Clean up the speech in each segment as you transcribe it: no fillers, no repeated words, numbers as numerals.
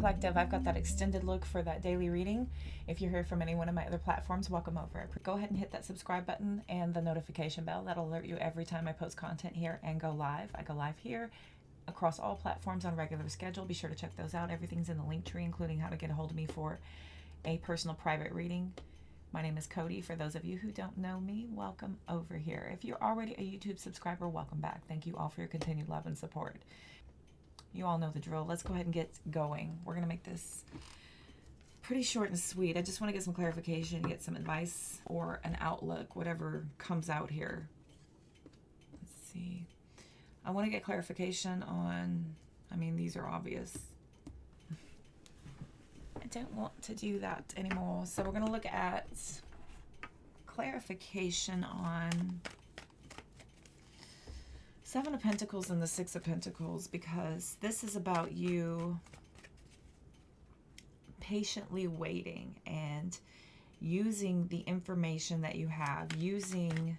Collective, I've got that extended look for that daily reading. If you're here from any one of my other platforms, welcome over. Go ahead and hit that subscribe button and the notification bell. That'll alert you every time I post content here and go live. I go live here across all platforms on a regular schedule. Be sure to check those out. Everything's in the link tree, including how to get a hold of me for a personal private reading. My name is Cody. For those of you who don't know me, welcome over here. If you're already a YouTube subscriber, welcome back. Thank you all for your continued love and support. You all know the drill. Let's go ahead and get going. We're going to make this pretty short and sweet. I just want to get some clarification, get some advice or an outlook, whatever comes out here. Let's see. I want to get clarification on, I mean, these are obvious. I don't want to do that anymore. So we're going to look at clarification on Seven of Pentacles and the Six of Pentacles, because this is about you patiently waiting and using the information that you have, using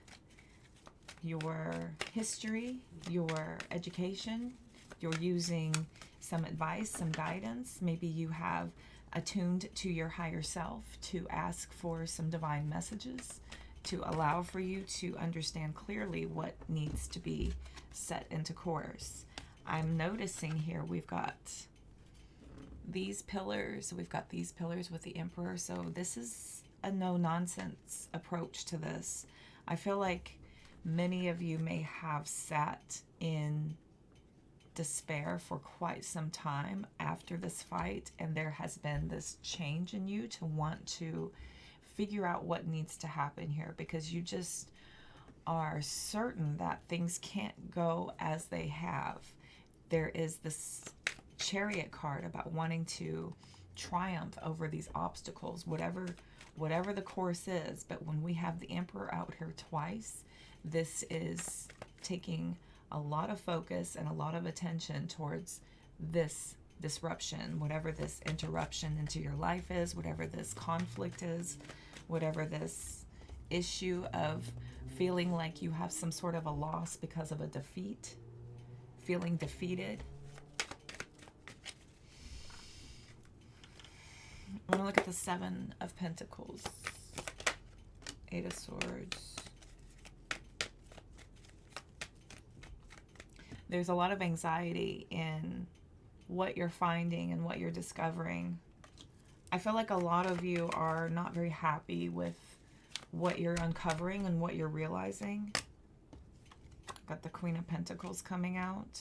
your history, your education, you're using some advice, some guidance. Maybe you have attuned to your higher self to ask for some divine messages to allow for you to understand clearly what needs to be set into course. I'm noticing here we've got these pillars. We've got these pillars with the Emperor. So this is a no-nonsense approach to this. I feel like many of you may have sat in despair for quite some time after this fight, and there has been this change in you to want to figure out what needs to happen here, because you just are certain that things can't go as they have. There is this Chariot card about wanting to triumph over these obstacles, whatever the course is. But when we have the Emperor out here twice, this is taking a lot of focus and a lot of attention towards this disruption, whatever this interruption into your life is, whatever this conflict is, whatever this issue of feeling like you have some sort of a loss because of a defeat, feeling defeated. I'm going to look at the Seven of Pentacles, Eight of Swords. There's a lot of anxiety in what you're finding and what you're discovering. I feel like a lot of you are not very happy with what you're uncovering and what you're realizing. Got the Queen of Pentacles coming out.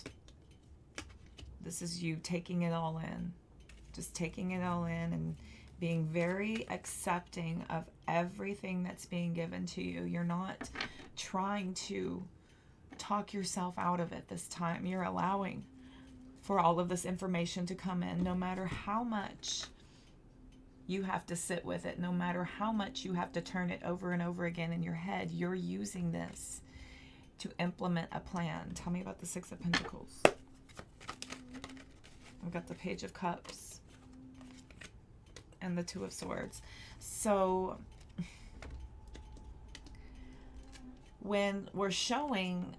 This is you taking it all in. Just taking it all in and being very accepting of everything that's being given to you. You're not trying to talk yourself out of it this time. You're allowing for all of this information to come in, no matter how much you have to sit with it, no matter how much you have to turn it over and over again in your head. You're using this to implement a plan. Tell me about the Six of Pentacles. We've got the Page of Cups and the Two of Swords. So when we're showing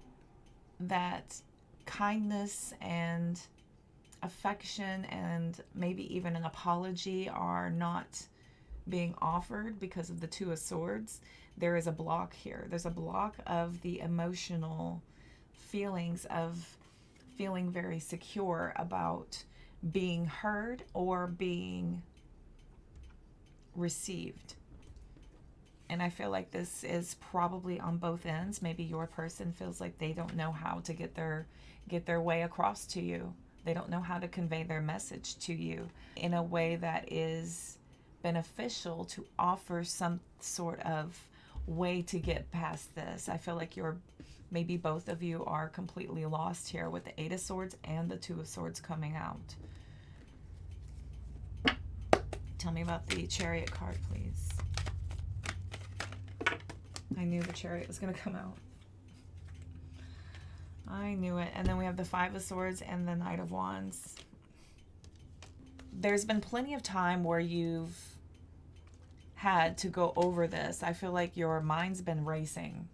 that kindness and affection and maybe even an apology are not being offered because of the Two of Swords, there is a block here. There's a block of the emotional feelings of feeling very secure about being heard or being received. And I feel like this is probably on both ends. Maybe your person feels like they don't know how to get their way across to you. They don't know how to convey their message to you in a way that is beneficial to offer some sort of way to get past this. I feel like maybe both of you are completely lost here with the Eight of Swords and the Two of Swords coming out. Tell me about the Chariot card, please. I knew the Chariot was going to come out. I knew it. And then we have the Five of Swords and the Knight of Wands. There's been plenty of time where you've had to go over this. I feel like your mind's been racing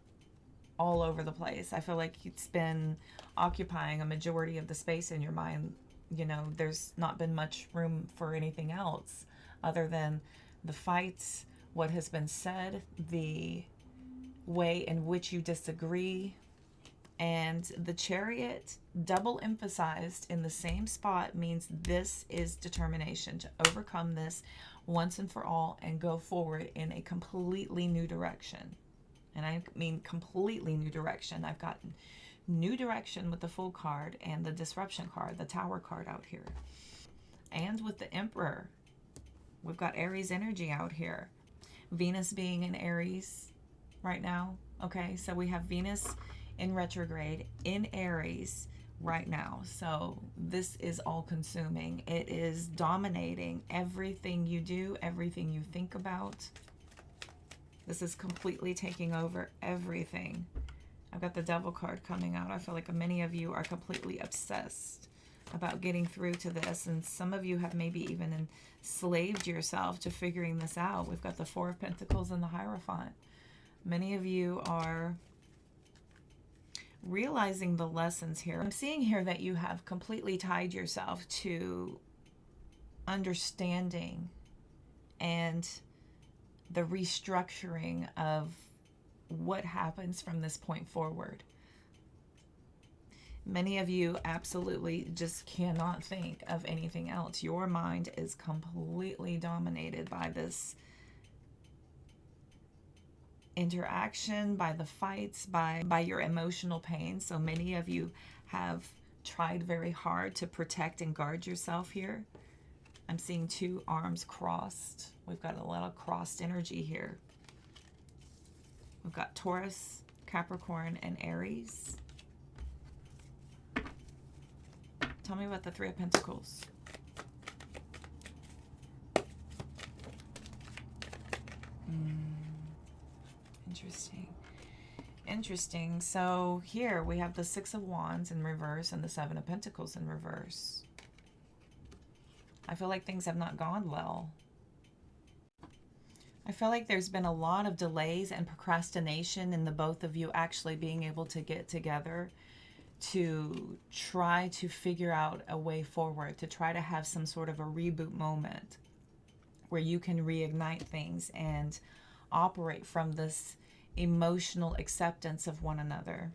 all over the place. I feel like it's been occupying a majority of the space in your mind you know, there's not been much room for anything else other than the fights, what has been said, the way in which you disagree. And the Chariot, double emphasized in the same spot, means this is determination to overcome this once and for all and go forward in a completely new direction. And I mean completely new direction. I've got new direction with the Fool card and the Disruption card, the Tower card out here. And with the Emperor, we've got Aries energy out here. Venus being in Aries right now. Okay, so we have Venus in retrograde in Aries right now. So this is all consuming. It is dominating everything you do, everything you think about. This is completely taking over everything. I've got the Devil card coming out. I feel like many of you are completely obsessed about getting through to this, and some of you have maybe even enslaved yourself to figuring this out. We've got the Four of Pentacles and the Hierophant. Many of you are realizing the lessons here. I'm seeing here that you have completely tied yourself to understanding and the restructuring of what happens from this point forward. Many of you absolutely just cannot think of anything else. Your mind is completely dominated by this interaction, by the fights, by your emotional pain. So many of you have tried very hard to protect and guard yourself here. I'm seeing two arms crossed. We've got a lot of crossed energy here. We've got Taurus, Capricorn, and Aries. Tell me about the Three of Pentacles. Interesting. Interesting. So here we have the Six of Wands in reverse and the Seven of Pentacles in reverse. I feel like things have not gone well. I feel like there's been a lot of delays and procrastination in the both of you actually being able to get together to try to figure out a way forward, to try to have some sort of a reboot moment where you can reignite things and operate from this emotional acceptance of one another.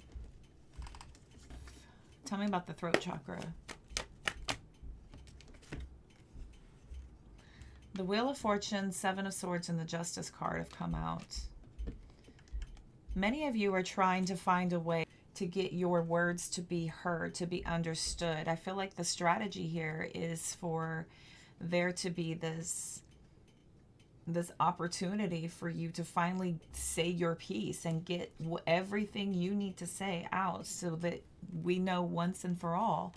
Tell me about the throat chakra. The Wheel of Fortune, Seven of Swords, and the Justice card have come out. Many of you are trying to find a way to get your words to be heard, to be understood. I feel like the strategy here is for there to be this opportunity for you to finally say your piece and get everything you need to say out so that we know once and for all,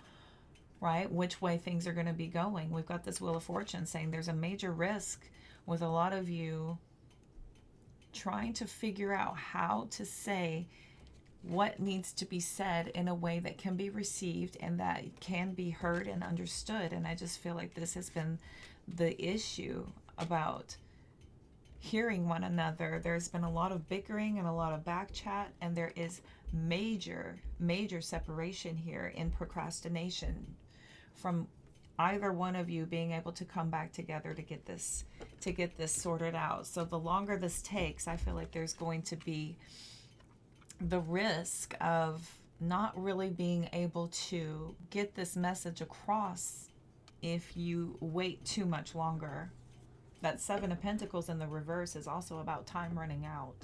right, which way things are going to be going. We've got this Wheel of Fortune saying there's a major risk with a lot of you trying to figure out how to say what needs to be said in a way that can be received and that can be heard and understood. And I just feel like this has been the issue about hearing one another. There's been a lot of bickering and a lot of back chat, and there is major separation here in procrastination from either one of you being able to come back together to get this sorted out. So the longer this takes, I feel like there's going to be the risk of not really being able to get this message across if you wait too much longer. That Seven of Pentacles in the reverse is also about time running out.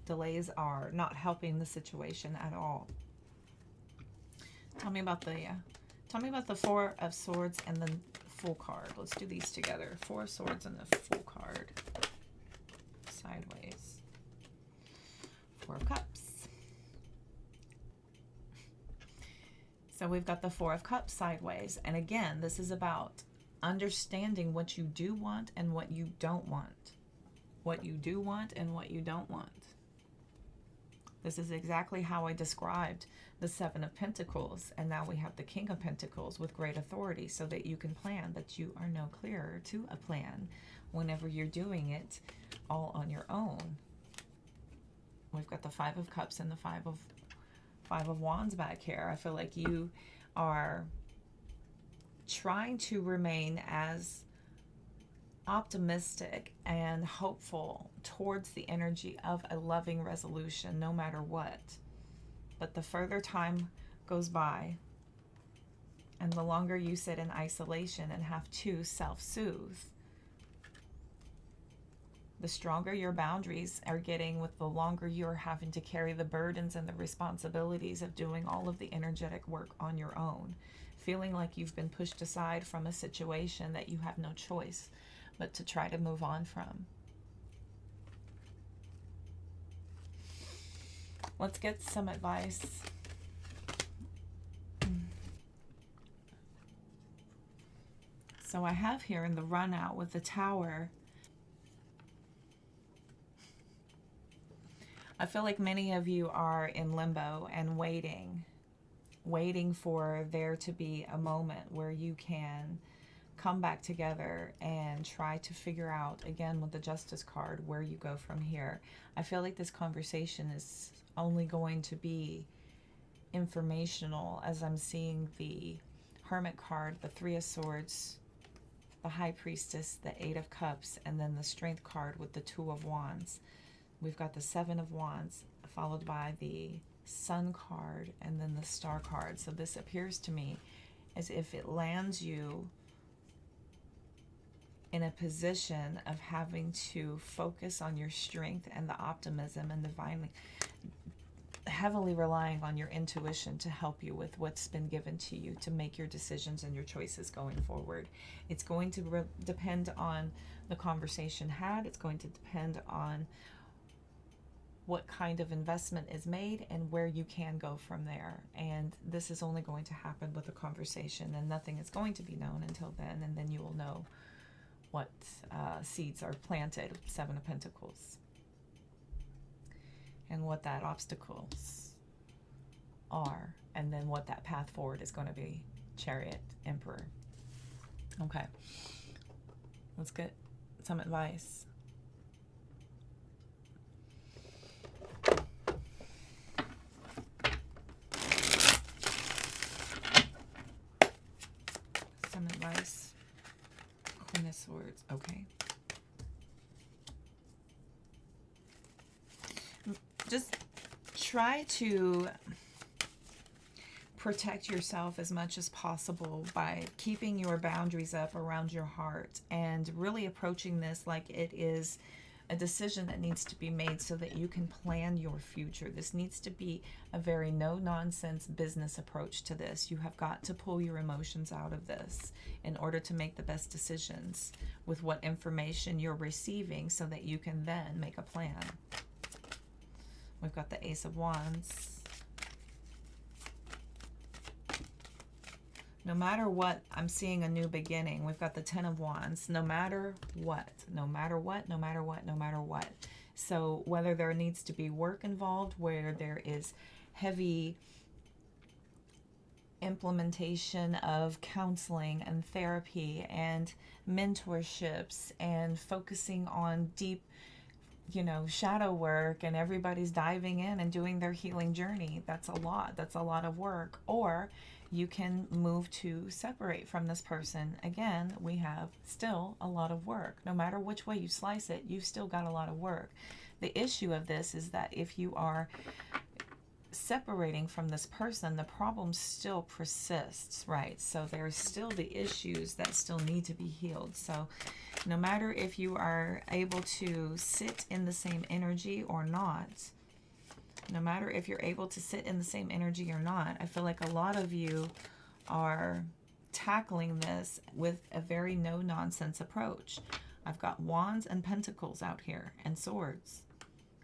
Delays are not helping the situation at all. Tell me about the Four of Swords and the Fool card. Let's do these together. Four of Swords and the Fool card. Sideways. Four of Cups. So we've got the Four of Cups sideways. And again, this is about understanding what you do want and what you don't want. What you do want and what you don't want. This is exactly how I described the Seven of Pentacles. And now we have the King of Pentacles with great authority so that you can plan, but you are no clearer to a plan whenever you're doing it all on your own. We've got the Five of Cups and the Five of Wands back here. I feel like you are trying to remain as optimistic and hopeful towards the energy of a loving resolution no matter what. But the further time goes by and the longer you sit in isolation and have to self-soothe, the stronger your boundaries are getting, with the longer you're having to carry the burdens and the responsibilities of doing all of the energetic work on your own, feeling like you've been pushed aside from a situation that you have no choice but to try to move on from. Let's get some advice. So I have here in the run out with the Tower, I feel like many of you are in limbo and waiting for there to be a moment where you can come back together and try to figure out, again with the Justice card, where you go from here. I feel like this conversation is only going to be informational, as I'm seeing the Hermit card, the Three of Swords, the High Priestess, the Eight of Cups, and then the Strength card with the Two of Wands. We've got the Seven of Wands, followed by the Sun card, and then the Star card. So this appears to me as if it lands you in a position of having to focus on your strength and the optimism and divinely, heavily relying on your intuition to help you with what's been given to you to make your decisions and your choices going forward. It's going to depend on the conversation had. It's going to depend on what kind of investment is made and where you can go from there. And this is only going to happen with a conversation, and nothing is going to be known until then, and then you will know what seeds are planted, Seven of Pentacles, and what that obstacles are, and then what that path forward is going to be. Chariot, Emperor. Okay, let's get some advice. Some advice. Queen of Swords. Okay. Just try to protect yourself as much as possible by keeping your boundaries up around your heart and really approaching this like it is a decision that needs to be made so that you can plan your future. This needs to be a very no-nonsense business approach to this. You have got to pull your emotions out of this in order to make the best decisions with what information you're receiving so that you can then make a plan. We've got the Ace of Wands. No matter what, I'm seeing a new beginning. We've got the Ten of Wands. No matter what, no matter what, no matter what, no matter what. So whether there needs to be work involved, where there is heavy implementation of counseling and therapy and mentorships and focusing on deep, shadow work, and everybody's diving in and doing their healing journey. That's a lot. That's a lot of work. Or you can move to separate from this person. Again, we have still a lot of work. No matter which way you slice it, you've still got a lot of work. The issue of this is that if you are separating from this person, the problem still persists, right? So there's still the issues that still need to be healed. So no matter if you are able to sit in the same energy or not, no matter if you're able to sit in the same energy or not, I feel like a lot of you are tackling this with a very no-nonsense approach. I've got Wands and Pentacles out here, and Swords.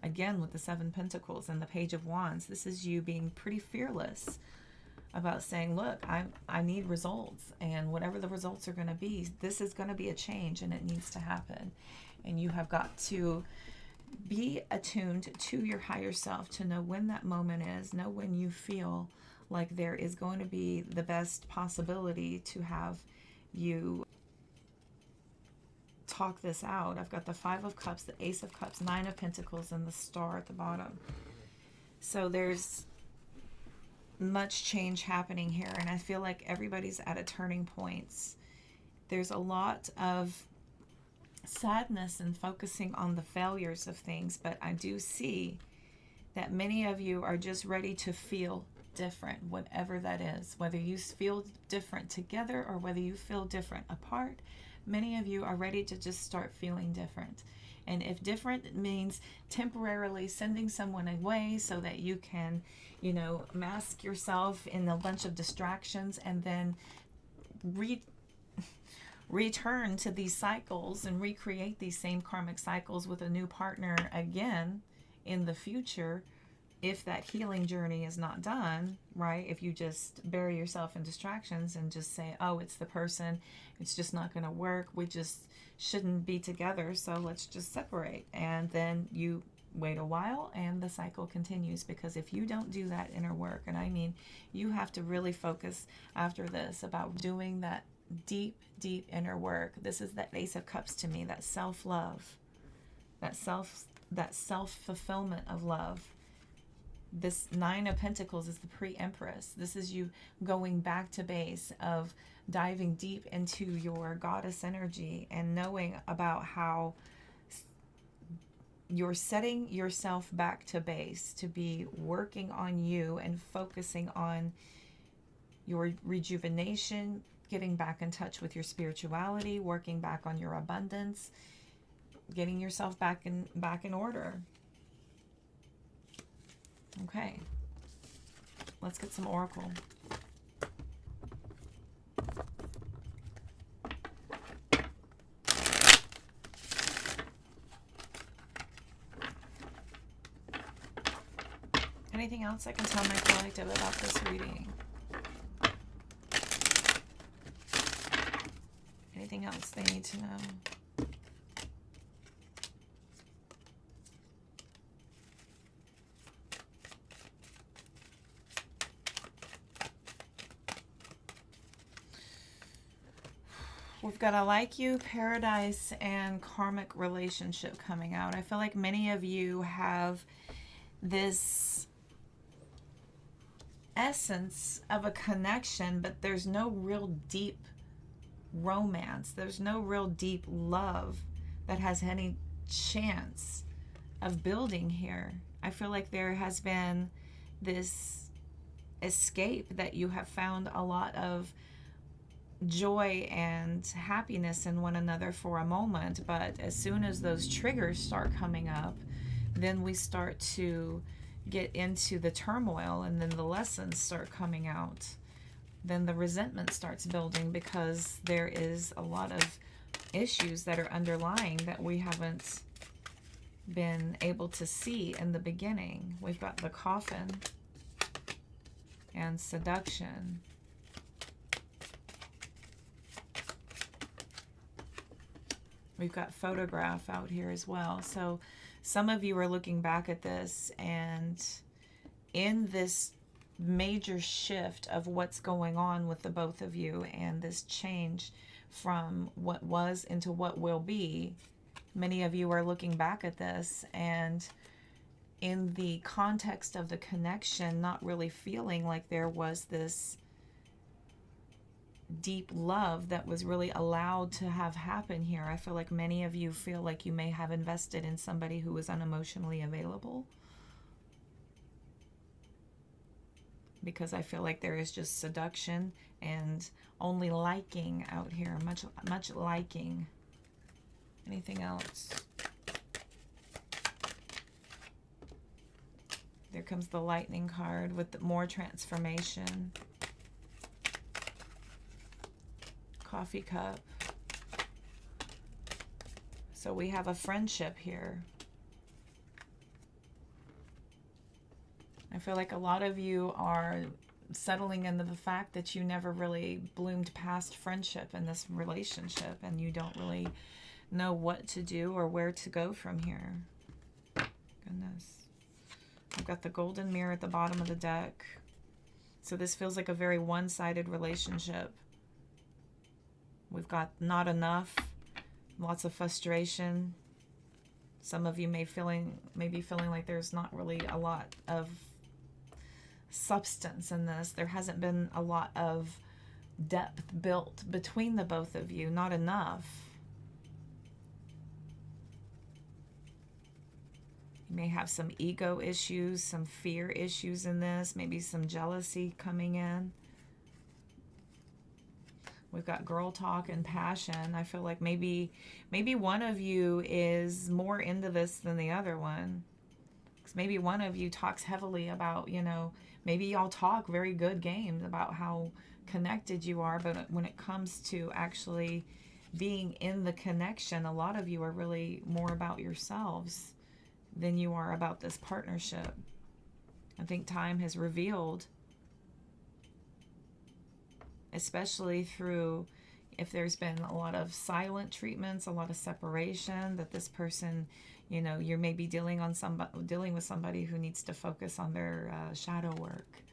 Again, with the Seven Pentacles and the Page of Wands, this is you being pretty fearless about saying, look, I need results, and whatever the results are going to be, this is going to be a change, and it needs to happen. And you have got to be attuned to your higher self to know when that moment is, know when you feel like there is going to be the best possibility to have you talk this out. I've got the Five of Cups, the Ace of Cups, Nine of Pentacles, and the Star at the bottom. So there's much change happening here, and I feel like everybody's at a turning point. There's a lot of sadness and focusing on the failures of things, but I do see that many of you are just ready to feel different, whatever that is. Whether you feel different together or whether you feel different apart, many of you are ready to just start feeling different. And if different means temporarily sending someone away so that you can, you know, mask yourself in a bunch of distractions and then return to these cycles and recreate these same karmic cycles with a new partner again in the future, if that healing journey is not done, right? If you just bury yourself in distractions and just say, oh, it's the person, it's just not going to work, we just shouldn't be together, so let's just separate. And then you wait a while and the cycle continues, because if you don't do that inner work, and I mean, you have to really focus after this about doing that deep, deep inner work. This is that Ace of Cups to me, that self-love, that self-fulfillment of love. This Nine of Pentacles is the pre-Empress. This is you going back to base of diving deep into your goddess energy and knowing about how you're setting yourself back to base to be working on you and focusing on your rejuvenation, getting back in touch with your spirituality, working back on your abundance, getting yourself back in order. Okay, let's get some oracle. Anything else I can tell my collective about this reading? Anything else they need to know? We've got a like you, paradise, and karmic relationship coming out. I feel like many of you have this essence of a connection, but there's no real deep romance. There's no real deep love that has any chance of building here. I feel like there has been this escape that you have found a lot of joy and happiness in one another for a moment, but as soon as those triggers start coming up, then we start to get into the turmoil, and then the lessons start coming out. Then the resentment starts building because there is a lot of issues that are underlying that we haven't been able to see in the beginning. We've got the Coffin and seduction. We've got photograph out here as well. So some of you are looking back at this, and in this major shift of what's going on with the both of you and this change from what was into what will be, many of you are looking back at this and in the context of the connection, not really feeling like there was this deep love that was really allowed to have happen here. I feel like many of you feel like you may have invested in somebody who was unemotionally available, because I feel like there is just seduction and only liking out here, much liking. Anything else? There comes the Lightning card with more transformation. Coffee cup. So we have a friendship here. I feel like a lot of you are settling into the fact that you never really bloomed past friendship in this relationship, and you don't really know what to do or where to go from here. Goodness. I've got the golden mirror at the bottom of the deck. So this feels like a very one-sided relationship. We've got not enough, lots of frustration. Some of you may be feeling like there's not really a lot of substance in this. There hasn't been a lot of depth built between the both of you, not enough. You may have some ego issues, some fear issues in this, maybe some jealousy coming in. We've got girl talk and passion. I feel like maybe one of you is more into this than the other one. 'Cause maybe one of you talks heavily about, you know, maybe y'all talk very good games about how connected you are, but when it comes to actually being in the connection, a lot of you are really more about yourselves than you are about this partnership. I think time has revealed, especially through if there's been a lot of silent treatments, a lot of separation, that this person, you know, you're maybe dealing with somebody who needs to focus on their shadow work,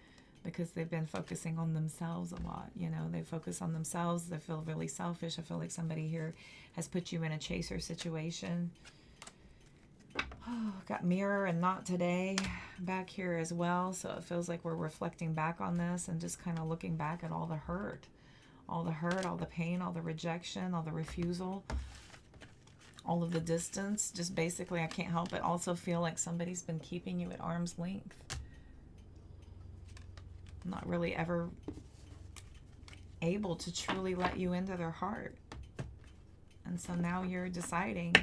because they've been focusing on themselves a lot. You know, they focus on themselves. They feel really selfish. I feel like somebody here has put you in a chaser situation. Oh, got mirror and not today back here as well. So it feels like we're reflecting back on this and just kind of looking back at all the hurt, all the pain, all the rejection, all the refusal, all of the distance. Just basically, I can't help but also feel like somebody's been keeping you at arm's length. Not really ever able to truly let you into their heart. And so now you're deciding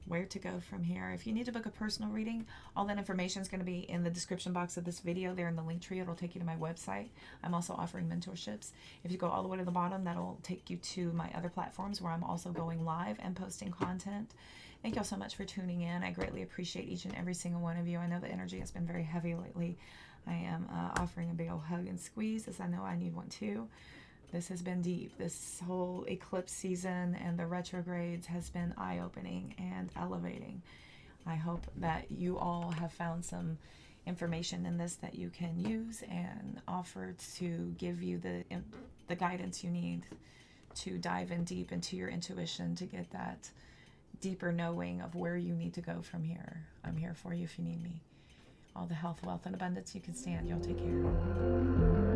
where to go from here. If you need to book a personal reading, all that information is going to be in the description box of this video. There in the link tree, it'll take you to my website. I'm also offering mentorships. If you go all the way to the bottom, that'll take you to my other platforms where I'm also going live and posting content. Thank y'all so much for tuning in. I greatly appreciate each and every single one of you. I know the energy has been very heavy lately. I am offering a big old hug and squeeze, as I know I need one too. This has been deep. This whole eclipse season and the retrogrades has been eye-opening and elevating. I hope that you all have found some information in this that you can use and offer to give you the guidance you need to dive in deep into your intuition to get that deeper knowing of where you need to go from here. I'm here for you if you need me. All the health, wealth, and abundance you can stand. Y'all take care.